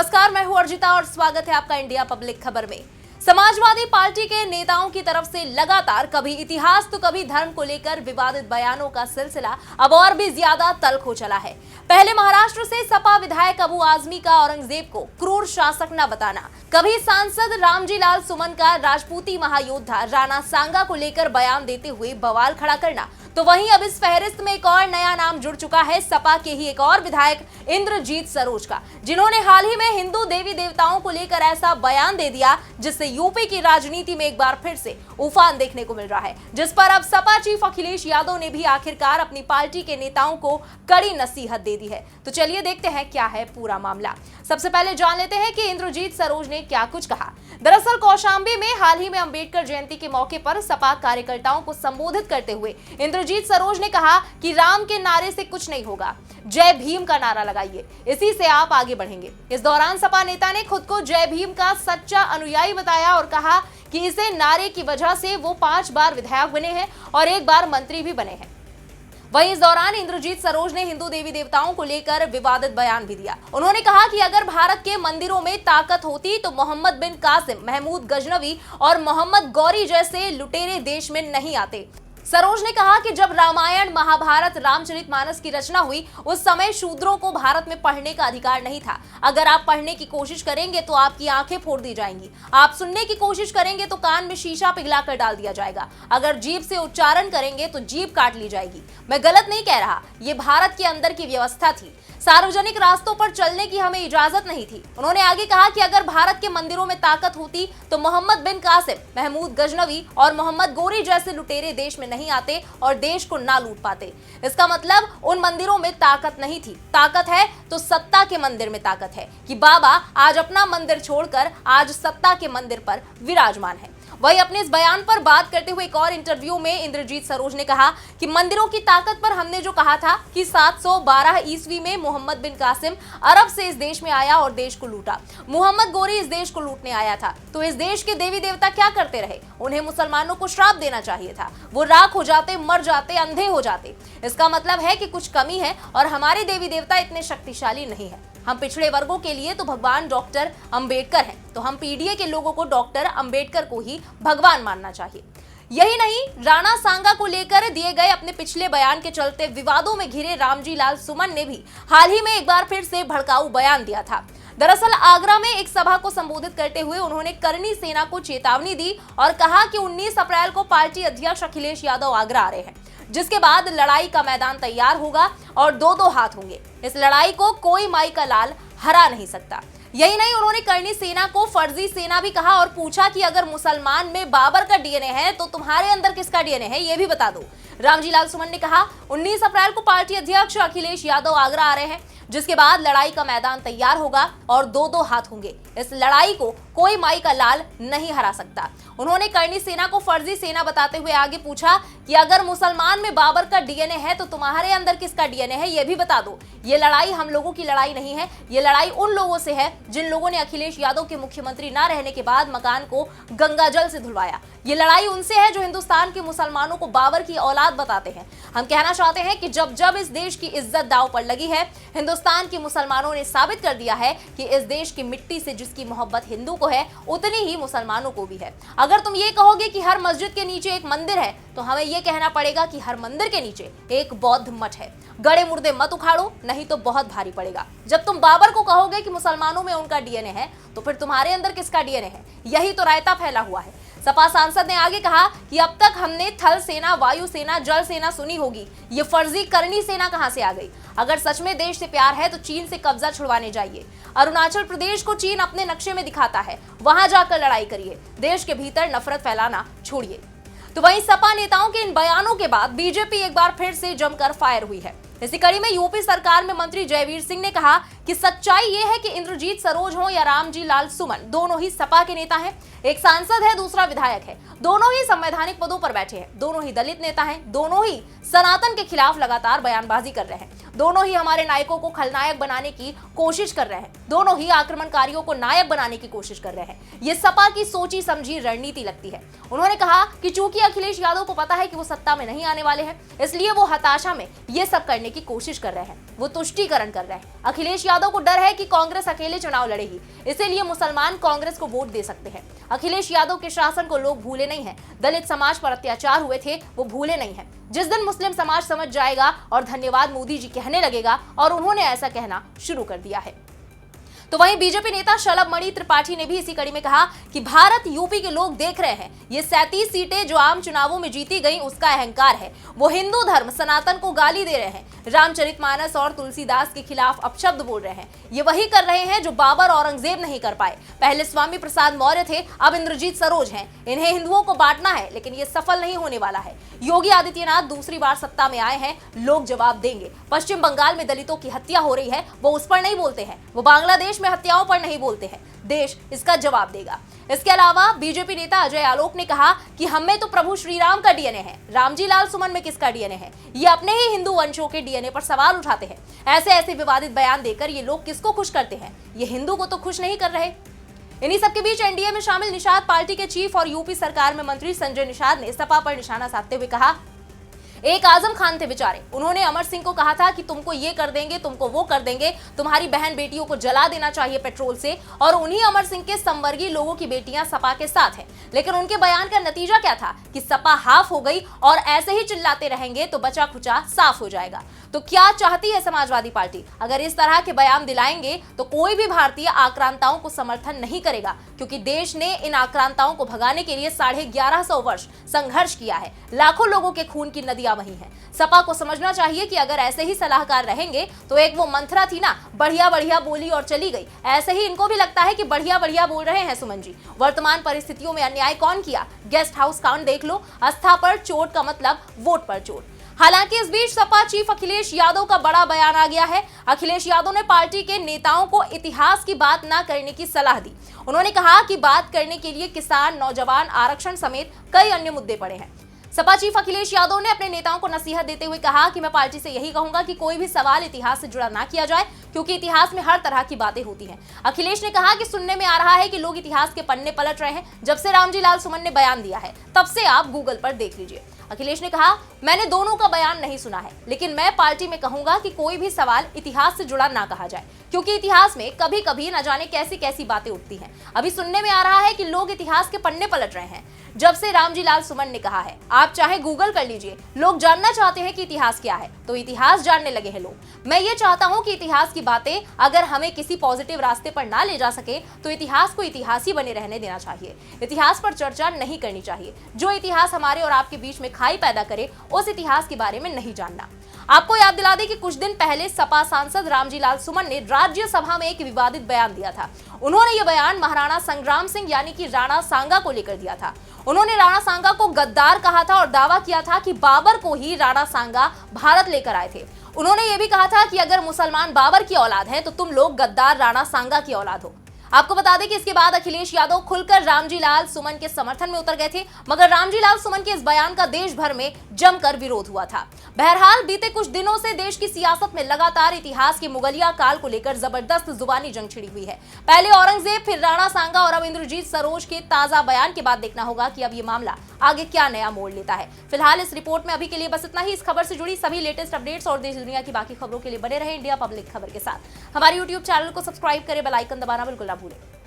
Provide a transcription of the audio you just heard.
नमस्कार, मैं हूं अर्जिता और स्वागत है आपका इंडिया पब्लिक खबर में। समाजवादी पार्टी के नेताओं की तरफ से लगातार कभी इतिहास तो कभी धर्म को लेकर विवादित बयानों का सिलसिला अब और भी ज्यादा तल्ख हो चला है। पहले महाराष्ट्र से सपा विधायक अबू आजमी का औरंगजेब को क्रूर शासक न बताना, कभी सांसद रामजी लाल सुमन का राजपूती महायोद्धा राणा सांगा को लेकर बयान देते हुए बवाल खड़ा करना, तो वहीं अब इस फहरिस्त में एक और नया नाम जुड़ चुका है सपा के ही एक और विधायक इंद्रजीत सरोज का, जिन्होंने हाल ही में हिंदू देवी देवताओं को लेकर ऐसा बयान दे दिया जिससे यूपी की राजनीति में एक बार फिर से उफान देखने को मिल रहा है, जिस पर अब सपा चीफ अखिलेश यादव ने भी आखिरकार अपनी पार्टी के नेताओं को कड़ी नसीहत दे दी है। तो चलिए देखते हैं क्या है पूरा मामला। सबसे पहले जान लेते हैं कि इंद्रजीत सरोज ने क्या कुछ कहा। दरअसल कौशांबी में हाल ही में अंबेडकर जयंती के मौके पर सपा कार्यकर्ताओं को संबोधित करते हुए इंद्रजीत सरोज ने कहा कि राम के नारे से कुछ नहीं होगा, जय भीम का नारा लगाइए, इसी से आप आगे बढ़ेंगे। इस दौरान सपा नेता ने खुद को जय भीम का सच्चा अनुयायी बताया और कहा कि इसे नारे की वजह से वो 5 बार विधायक बने हैं और 1 बार मंत्री भी बने हैं। वहीं इस दौरान इंद्रजीत सरोज ने हिंदू देवी देवताओं को लेकर विवादित बयान भी दिया। उन्होंने कहा कि अगर भारत के मंदिरों में ताकत होती तो मोहम्मद बिन कासिम, महमूद गजनवी और मोहम्मद गौरी जैसे लुटेरे देश में नहीं आते। सरोज ने कहा कि जब रामायण, महाभारत, रामचरितमानस की रचना हुई उस समय शूद्रों को भारत में पढ़ने का अधिकार नहीं था। अगर आप पढ़ने की कोशिश करेंगे तो आपकी आंखें फोड़ दी जाएंगी, आप सुनने की कोशिश करेंगे तो कान में शीशा पिघला कर डाल दिया जाएगा, अगर जीभ से उच्चारण करेंगे तो जीभ काट ली जाएगी। मैं गलत नहीं कह रहा, ये भारत के अंदर की व्यवस्था थी। सार्वजनिक रास्तों पर चलने की हमें इजाजत नहीं थी। उन्होंने आगे कहा कि अगर भारत के मंदिरों में ताकत होती तो मोहम्मद बिन कासिम, महमूद गजनवी और मोहम्मद गोरी जैसे लुटेरे देश में नहीं आते और देश को ना लूट पाते। इसका मतलब उन मंदिरों में ताकत नहीं थी। ताकत है तो सत्ता के मंदिर में ताकत है कि बाबा आज अपना मंदिर छोड़कर आज सत्ता के मंदिर पर विराजमान है। वही अपने इस बयान पर बात करते हुए एक और इंटरव्यू में इंद्रजीत सरोज ने कहा कि मंदिरों की ताकत पर हमने जो कहा था कि 712 ईस्वी में मोहम्मद बिन कासिम अरब से इस देश में आया और देश को लूटा। मोहम्मद गोरी इस देश को लूटने आया था तो इस देश के देवी देवता क्या करते रहे? उन्हें मुसलमानों को श्राप देना चाहिए था, वो राख हो जाते, मर जाते, अंधे हो जाते। इसका मतलब है कि कुछ कमी है और हमारे देवी देवता इतने शक्तिशाली नहीं है। हम पिछड़े वर्गों के लिए तो भगवान डॉक्टर अंबेडकर हैं, तो हम पीडीए के लोगों को डॉक्टर अंबेडकर को ही भगवान मानना चाहिए। यही नहीं, राणा सांगा को लेकर दिए गए अपने पिछले बयान के चलते विवादों में घिरे रामजी लाल सुमन ने भी हाल ही में एक बार फिर से भड़काऊ बयान दिया था। दरअसल आगरा में एक सभा को संबोधित करते हुए उन्होंने करनी सेना को चेतावनी दी और कहा कि 19 अप्रैल को पार्टी अध्यक्ष अखिलेश यादव आगरा आ रहे हैं, जिसके बाद लड़ाई का मैदान तैयार होगा और 2-2 हाथ होंगे। इस लड़ाई को कोई माई का लाल हरा नहीं सकता। यही नहीं, उन्होंने करनी सेना को फर्जी सेना भी कहा और पूछा कि अगर मुसलमान में बाबर का डीएनए है तो तुम्हारे अंदर किसका डीएनए है, ये भी बता दो। रामजी लाल सुमन ने कहा 19 अप्रैल को पार्टी अध्यक्ष अखिलेश यादव आगरा आ रहे हैं, जिसके बाद लड़ाई का मैदान तैयार होगा और 2-2 हाथ होंगे। इस लड़ाई को कोई माई का लाल नहीं हरा सकता। उन्होंने करनी सेना को फर्जी सेना बताते हुए आगे पूछा कि अगर मुसलमान में बाबर का डीएनए है तो तुम्हारे अंदर किसका डीएनए है, ये भी बता दो। ये लड़ाई हम लोगों की लड़ाई नहीं है, ये लड़ाई उन लोगों से है जिन लोगों ने अखिलेश यादव के मुख्यमंत्री ना रहने के बाद मकान को गंगाजल से धुलवाया। ये लड़ाई उनसे है जो हिंदुस्तान के मुसलमानों को बाबर की औलाद बताते हैं। हम कहना चाहते हैं कि जब जब इस देश की इज्जत दांव पर लगी है, हिंदुस्तान के मुसलमानों ने साबित कर दिया है कि इस देश की मिट्टी से जिसकी मोहब्बत हिंदू को है उतनी ही मुसलमानों को भी है। अगर तुम ये कहोगे कि हर मस्जिद के नीचे एक मंदिर है तो हमें यह कहना पड़ेगा कि हर मंदिर के नीचे एक बौद्ध मठ है। गड़े मुर्दे मत उखाड़ो, नहीं तो बहुत भारी पड़ेगा। जब तुम बाबर को कहोगे कि मुसलमानों में उनका डीएनए है तो फिर तुम्हारे अंदर किसका डीएनए है? यही तो रायता फैला हुआ है। सपा सांसद ने आगे कहा कि अब तक हमने थल सेना, वायु सेना, जल सेना सुनी होगी, ये फर्जी करनी सेना कहां से आ गई? अगर सच में देश से प्यार है तो चीन से कब्जा छुड़वाने जाइए। अरुणाचल प्रदेश को चीन अपने नक्शे में दिखाता है, वहां जाकर लड़ाई करिए, देश के भीतर नफरत फैलाना छोड़िए। तो वहीं सपा नेताओं के इन बयानों के बाद बीजेपी एक बार फिर से जमकर फायर हुई है। इसी कड़ी में यूपी सरकार में मंत्री जयवीर सिंह ने कहा कि सच्चाई ये है कि इंद्रजीत सरोज हो या रामजी लाल सुमन, दोनों ही सपा के नेता हैं। एक सांसद है, दूसरा विधायक है, दोनों ही संवैधानिक पदों पर बैठे हैं, दोनों ही दलित नेता हैं, दोनों ही सनातन के खिलाफ लगातार बयानबाजी कर रहे हैं। दोनों ही हमारे नायकों को खलनायक बनाने की कोशिश कर रहे हैं, दोनों ही आक्रमणकारियों को नायक बनाने की कोशिश कर रहे हैं। ये सपा की सोची समझी रणनीति लगती है। उन्होंने कहा कि चूंकि अखिलेश यादव को पता है कि वो सत्ता में नहीं आने वाले हैं, इसलिए वो हताशा में ये सब करने की कोशिश कर रहे हैं, वो तुष्टीकरण कर रहे हैं। अखिलेश यादव को डर है कि कांग्रेस अकेले चुनाव लड़ेगी, इसीलिए मुसलमान कांग्रेस को वोट दे सकते हैं। अखिलेश यादव के शासन को लोग भूले नहीं हैं, दलित समाज पर अत्याचार हुए थे वो भूले नहीं हैं। जिस दिन मुस्लिम समाज समझ जाएगा और धन्यवाद मोदी जी कहने लगेगा, और उन्होंने ऐसा कहना शुरू कर दिया है। तो वहीं बीजेपी नेता शलभ मणि त्रिपाठी ने भी इसी कड़ी में कहा कि भारत यूपी के लोग देख रहे हैं, ये 37 सीटें जो आम चुनावों में जीती गई उसका अहंकार है। वो हिंदू धर्म सनातन को गाली दे रहे हैं, रामचरितमानस और तुलसीदास के खिलाफ अपशब्द बोल रहे हैं। ये वही कर रहे हैं जो बाबर औरंगजेब नहीं कर पाए। पहले स्वामी प्रसाद मौर्य थे, अब इंद्रजीत सरोज हैं। इन्हें हिंदुओं को बांटना है, लेकिन ये सफल नहीं होने वाला है। योगी आदित्यनाथ दूसरी बार सत्ता में आए हैं, लोग जवाब देंगे। पश्चिम बंगाल में दलितों की हत्या हो रही है, वो उस पर नहीं बोलते हैं। वो बांग्लादेश में हत्याओं पर नहीं बोलते हैं, देश इसका जवाब देगा। इसके अलावा बीजेपी नेता अजय आलोक ने कहा कि हम में तो प्रभु श्री राम का डीएनए है, रामजी लाल सुमन में किसका डीएनए है? ये अपने ही हिंदू वंशों के डीएनए पर सवाल उठाते हैं। ऐसे ऐसे विवादित बयान देकर ये लोग किसको खुश करते हैं? ये हिंदू को तो खुश नहीं कर रहे। इन्हीं सबके बीच एनडीए में शामिल निषाद पार्टी के चीफ और यूपी सरकार में मंत्री संजय निषाद ने सपा पर निशाना साधते हुए कहा, एक आजम खान थे बेचारे, उन्होंने अमर सिंह को कहा था कि तुमको ये कर देंगे, तुमको वो कर देंगे, तुम्हारी बहन बेटियों को जला देना चाहिए पेट्रोल से, और उन्हीं अमर सिंह के संवर्गीय लोगों की बेटियां सपा के साथ हैं। लेकिन उनके बयान का नतीजा क्या था कि सपा हाफ हो गई, और ऐसे ही चिल्लाते रहेंगे तो बचा खुचा साफ हो जाएगा। तो क्या चाहती है समाजवादी पार्टी? अगर इस तरह के बयान दिलाएंगे तो कोई भी भारतीय आक्रांताओं को समर्थन नहीं करेगा, क्योंकि देश ने इन आक्रांताओं को भगाने के लिए 1150 वर्ष संघर्ष किया है। लाखों लोगों के खून की नदियां वही हैं। सपा को समझना चाहिए कि अगर ऐसे ही सलाहकार रहेंगे तो एक वो मंत्रा थी ना, बढ़िया बढ़िया बोली और चली गई, ऐसे ही इनको भी लगता है कि बढ़िया बढ़िया बोल रहे हैं सुमन जी। वर्तमान परिस्थितियों में अन्याय कौन किया? गेस्ट हाउस कांड देख लो। आस्था पर चोट का मतलब वोट पर चोट। हालांकि इस बीच सपा चीफ अखिलेश यादव का बड़ा बयान आ गया है। अखिलेश यादव ने पार्टी के नेताओं को इतिहास की बात न करने की सलाह दी। उन्होंने कहा कि बात करने के लिए किसान, नौजवान, आरक्षण समेत कई अन्य मुद्दे पड़े हैं। सपा चीफ अखिलेश यादव ने अपने नेताओं को नसीहत देते हुए कहा कि मैं पार्टी से यही कहूंगा कि कोई भी सवाल इतिहास से जुड़ा ना किया जाए, क्योंकि इतिहास में हर तरह की बातें होती हैं। अखिलेश ने कहा कि सुनने में आ रहा है कि लोग इतिहास के पन्ने पलट रहे हैं। जब से रामजी लाल सुमन ने बयान दिया है तब से आप गूगल पर देख लीजिए। अखिलेश ने कहा, मैंने दोनों का बयान नहीं सुना है, लेकिन मैं पार्टी में कहूंगा कि कोई भी सवाल इतिहास से जुड़ा ना कहा जाए, क्योंकि इतिहास में कभी कभी न जाने कैसी कैसी बातें उठती हैं। अभी सुनने में आ रहा है कि लोग इतिहास के पन्ने पलट रहे हैं। जब से रामजी लाल सुमन ने कहा है, आप चाहे गूगल कर लीजिए, लोग जानना चाहते हैं कि इतिहास क्या है, तो इतिहास जानने लगे हैं लोग। मैं ये चाहता हूं कि इतिहास की बातें अगर हमें किसी पॉजिटिव रास्ते पर ना ले जा सके तो इतिहास को इतिहास ही बने रहने देना चाहिए। इतिहास पर चर्चा नहीं करनी चाहिए। जो इतिहास हमारे और आपके बीच में खाई पैदा करे, उस इतिहास के बारे में नहीं जानना। आपको याद दिला दें कि कुछ दिन पहले सपा सांसद रामजी लाल सुमन ने राज्यसभा में एक विवादित बयान दिया था। उन्होंने ये बयान महाराणा संग्राम सिंह यानी कि राणा सांगा को लेकर दिया था। उन्होंने राणा सांगा को गद्दार कहा था और दावा किया था कि बाबर को ही राणा सांगा भारत लेकर आए थे। उन्होंने ये भी कहा था कि अगर मुसलमान बाबर की औलाद हैं तो तुम लोग गद्दार राणा सांगा की औलाद हो। आपको बता दें कि इसके बाद अखिलेश यादव खुलकर रामजी लाल सुमन के समर्थन में उतर गए थे, मगर रामजी लाल सुमन के इस बयान का देश भर में जमकर विरोध हुआ था। बहरहाल बीते कुछ दिनों से देश की सियासत में लगातार इतिहास के मुगलिया काल को लेकर जबरदस्त जुबानी जंग छिड़ी हुई है। पहले औरंगजेब, फिर राणा सांगा और अब इंद्रजीत सरोज के ताजा बयान के बाद देखना होगा कि अब ये मामला आगे क्या नया मोड़ लेता है। फिलहाल इस रिपोर्ट में अभी के लिए बस इतना ही। इस खबर से जुड़ी सभी लेटेस्ट अपडेट्स और देश दुनिया की बाकी खबरों के लिए बने रहे इंडिया पब्लिक खबर के साथ। हमारे यूट्यूब चैनल को सब्सक्राइब करें, बेल आइकन दबाना बिल्कुल ना भूलें।